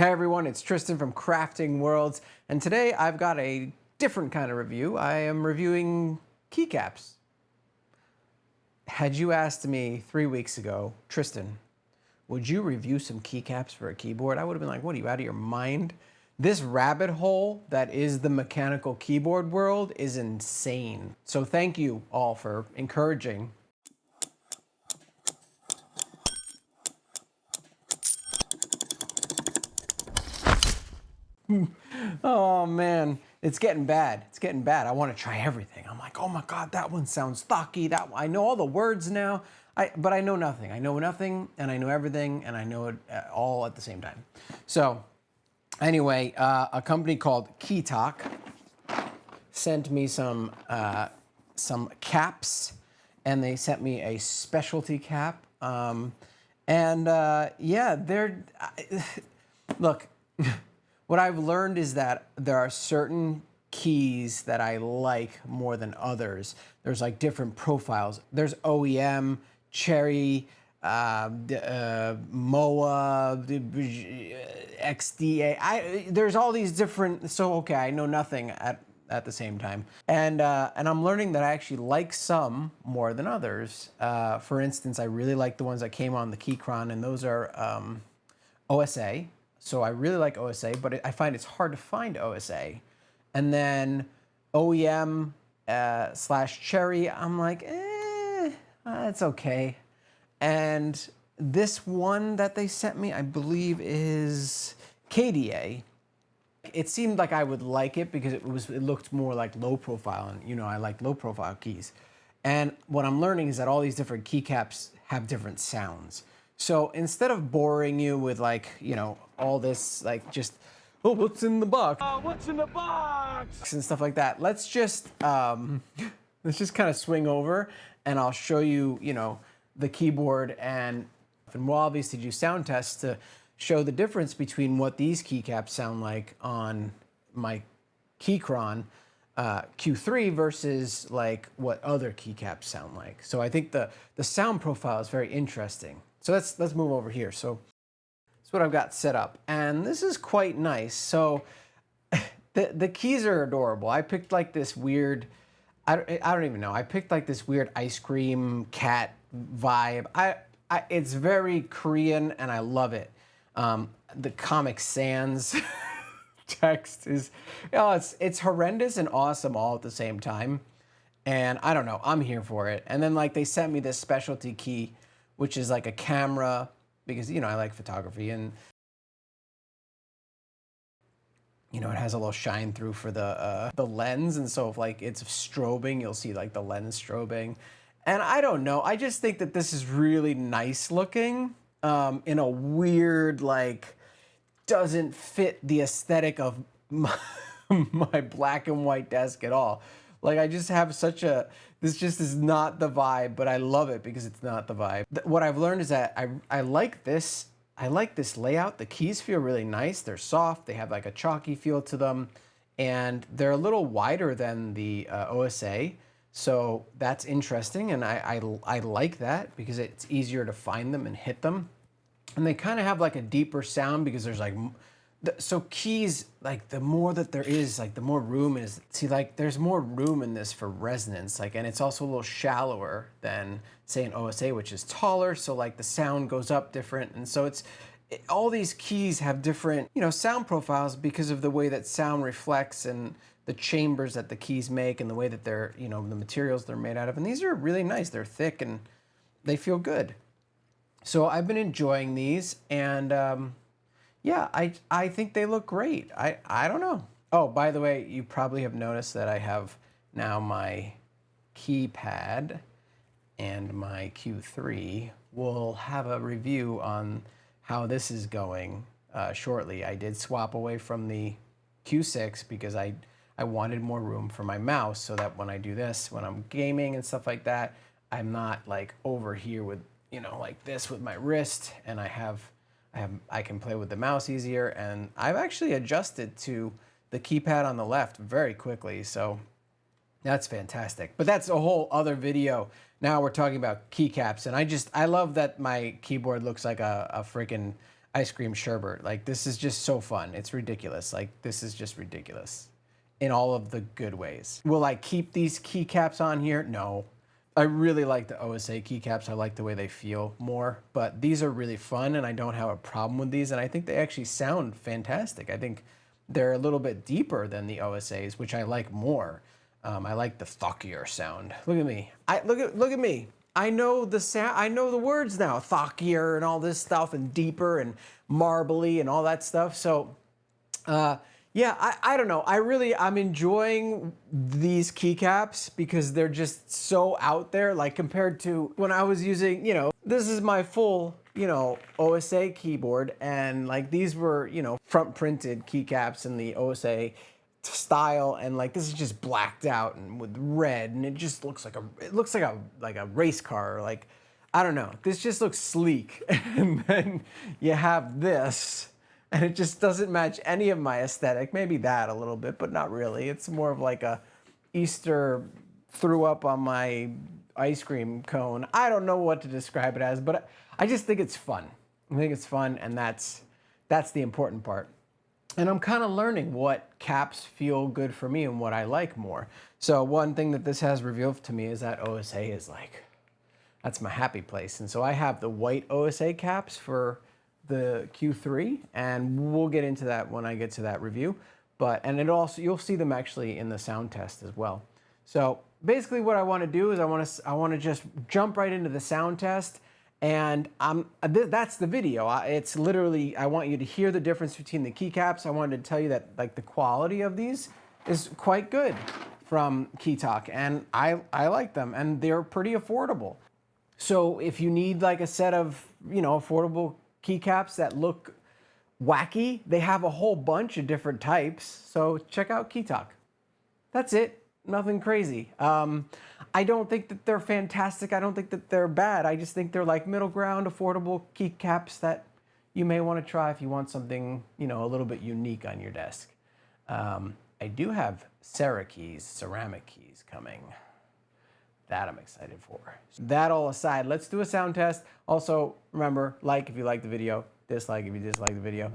Hey everyone, it's Tristan from Crafting Worlds, and today I've got a different kind of review. I am reviewing keycaps. Had you asked me 3 weeks ago, Tristan, would you review some keycaps for a keyboard? I would have been like, what, are you out of your mind? This rabbit hole that is the mechanical keyboard world is insane. So thank you all for encouraging. Oh man, it's getting bad. It's getting bad. I want to try everything. I'm like, oh my God, that one sounds stocky. I know all the words now, but I know nothing. I know nothing, and I know everything, and I know it all at the same time. So anyway, a company called Keytok sent me some caps, and they sent me a specialty cap. Yeah, they're look. What I've learned is that there are certain keys that I like more than others. There's like different profiles. There's OEM, Cherry, MOA, XDA. There's all these different. So okay, I know nothing at the same time, and I'm learning that I actually like some more than others. For instance, I really like the ones that came on the Keychron, and those are OSA. So I really like OSA, but I find it's hard to find OSA. And then OEM / Cherry, I'm like, it's okay. And this one that they sent me, I believe is KDA. It seemed like I would like it because it looked more like low profile, and you know, I like low profile keys. And what I'm learning is that all these different keycaps have different sounds. So instead of boring you with like, you know, all this like just, oh, what's in the box? What's in the box? And stuff like that. Let's just kind of swing over, and I'll show you, you know, the keyboard, and we'll obviously do sound tests to show the difference between what these keycaps sound like on my Keychron Q3 versus like what other keycaps sound like. So I think the sound profile is very interesting. So let's move over here. So that's what I've got set up, and this is quite nice. So the keys are adorable. I picked like this weird, I don't even know. I picked like this weird ice cream cat vibe. It's very Korean, and I love it. The Comic Sans text is, oh, it's horrendous and awesome all at the same time. And I don't know, I'm here for it. And then like they sent me this specialty key, which is like a camera, because, you know, I like photography, and, you know, it has a little shine through for the lens. And so if like it's strobing, you'll see like the lens strobing. And I don't know, I just think that this is really nice looking in a weird, like, doesn't fit the aesthetic of my black and white desk at all. Like, I just have such a, this just is not the vibe, but I love it because it's not the vibe. What I've learned is that I like this. I like this layout. The keys feel really nice. They're soft. They have like a chalky feel to them, and they're a little wider than the OSA. So that's interesting, and I like that because it's easier to find them and hit them. And they kind of have like a deeper sound because there's like, so keys, like the more that there is, like the more room is, see, like there's more room in this for resonance, like, and it's also a little shallower than say an OSA, which is taller. So like the sound goes up different. And so all these keys have different, you know, sound profiles because of the way that sound reflects and the chambers that the keys make and the way that they're, you know, the materials they're made out of. And these are really nice. They're thick and they feel good. So I've been enjoying these, and yeah, I think they look great. I don't know. Oh, by the way, you probably have noticed that I have now my keypad and my Q3. We'll have a review on how this is going shortly. I did swap away from the Q6 because I wanted more room for my mouse, so that when I do this, when I'm gaming and stuff like that, I'm not like over here with, you know, like this with my wrist, and I can play with the mouse easier. And I've actually adjusted to the keypad on the left very quickly, so that's fantastic. But that's a whole other video. Now we're talking about keycaps, and I love that my keyboard looks like a freaking ice cream sherbet. Like, this is just so fun. It's ridiculous. Like, this is just ridiculous in all of the good ways. Will I keep these keycaps on here? No. I really like the OSA keycaps. I like the way they feel more, but these are really fun and I don't have a problem with these. And I think they actually sound fantastic. I think they're a little bit deeper than the OSAs, which I like more. I like the thockier sound. Look at me. Look at me. I know the sound. I know the words now. Thockier and all this stuff, and deeper and marbly and all that stuff. So, yeah, I don't know. I'm enjoying these keycaps because they're just so out there. Like, compared to when I was using, this is my full, OSA keyboard, and like these were, front printed keycaps in the OSA style, and like this is just blacked out and with red, and it just looks like a race car. Like, I don't know. This just looks sleek, and then you have this. And it just doesn't match any of my aesthetic. Maybe that a little bit, but not really. It's more of like a Easter threw up on my ice cream cone. I don't know what to describe it as, but I just think it's fun. I think it's fun, and that's the important part. And I'm kind of learning what caps feel good for me and what I like more. So one thing that this has revealed to me is that OSA is like, that's my happy place. And so I have the white OSA caps for the Q3, and we'll get into that when I get to that review. And it also, you'll see them actually in the sound test as well. So basically what I want to do is I want to just jump right into the sound test, and that's the video. It's literally, I want you to hear the difference between the keycaps. I wanted to tell you that like the quality of these is quite good from Keytok, and I like them, and they're pretty affordable. So if you need like a set of, affordable keycaps that look wacky, they have a whole bunch of different types. So check out Keytok. That's it. Nothing crazy. I don't think that they're fantastic. I don't think that they're bad. I just think they're like middle ground, affordable keycaps that you may want to try if you want something, a little bit unique on your desk. I do have ceramic keys coming. That I'm excited for. That all aside, let's do a sound test. Also, remember, like if you like the video, dislike if you dislike the video,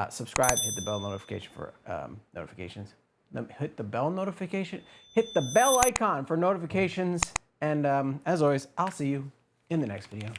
subscribe, hit the bell notification for notifications. Hit the bell notification, hit the bell icon for notifications, and as always, I'll see you in the next video.